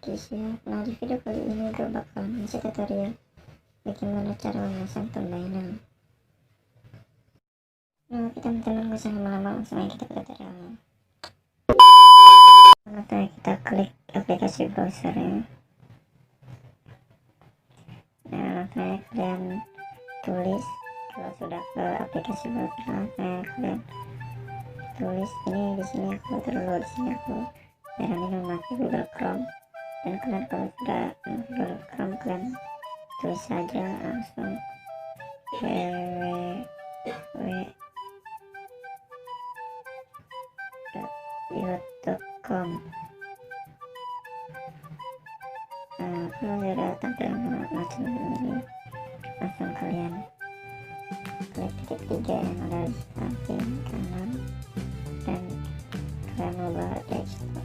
guys ya. Nah, di video kali ini gue bakal ngasih tutorial bagaimana cara memasang thumbnail. Nah, kita teman-teman gak usah lama-lama, langsung aja kita ke tutorialnya. Pertama kita klik aplikasi browsernya. Nah, langsung kalian tulis, kalau sudah ke aplikasi browser langsung kalian tulis ini. Di sini aku terlalu di sini aku ini memakai Google Chrome, dan kalian kalau sudah Google Chrome kalian tulis saja langsung www.youtube.com. Nah, kalau sudah tampil macam ini, langsung kalian klik titik 3 yang ada di samping kanan dan kalian ubah desktop.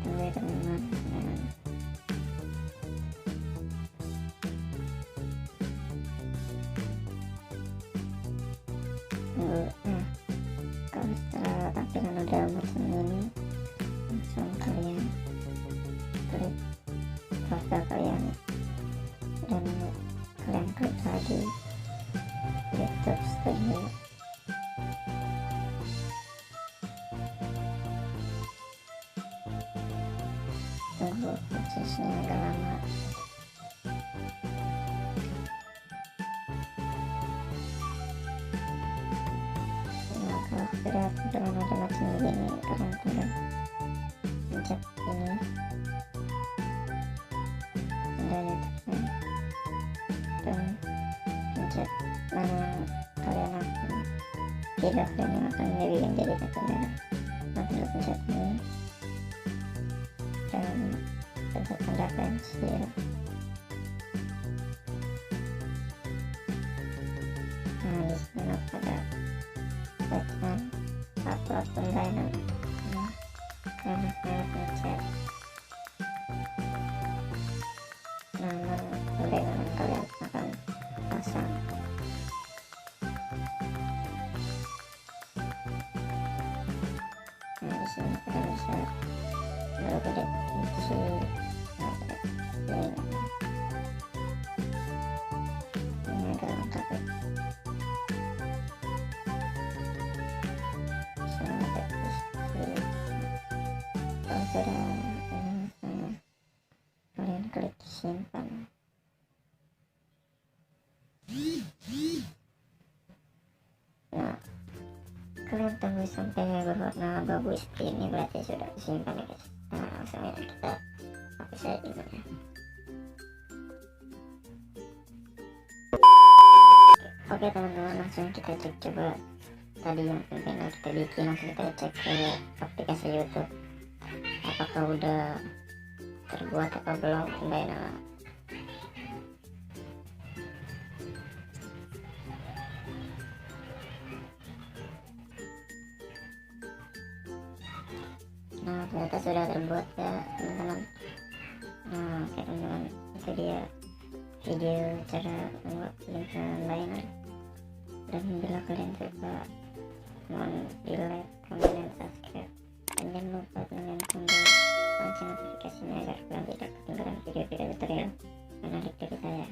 Tunggu teman-teman. Nah, kalau setelah tampilan udah macam ini, langsung kalian klik profil kalian dan kalian klik lagi YouTube Studio. Tunggu prosesnya agak lama. Nah, kalau sudah tampilan ada macam ini, kalian tinggal pencet ini tanda YouTube-nya dan pencet mana kalian akan video kalian yang akan dibikin jadi thumbnail. Nah, tinggal pencet ini dan pencet tanda pensil. Nah, di sini ada bacaan upload thumbnail. Nah, kalian harus pencet nama thumbnail yang kalian akan pasang. Nah, di sini kalian bisa melakukan isi ini agak lengkap ya. Kalau sudah kalian klik simpan. Nah, kalian tunggu sampai berwarna abu-abu seperti ini, berarti sudah disimpan ya guys. Nah, langsung ya kita hapus saja ini. Oke teman-teman, langsung kita cek coba tadi yang thumbnail kita bikin. Langsung kita cek ke aplikasi YouTube apakah udah terbuat atau belum thumbnail. Nah, ternyata sudah terbuat ya teman-teman. Nah, oke teman-teman, itu dia video cara membuat thumbnail. Dan bila kalian suka, mohon di like, komen, dan subscribe, dan jangan lupa tekan tombol lonceng notifikasinya agar kalian tidak ketinggalan video-video tutorial menarik dari saya.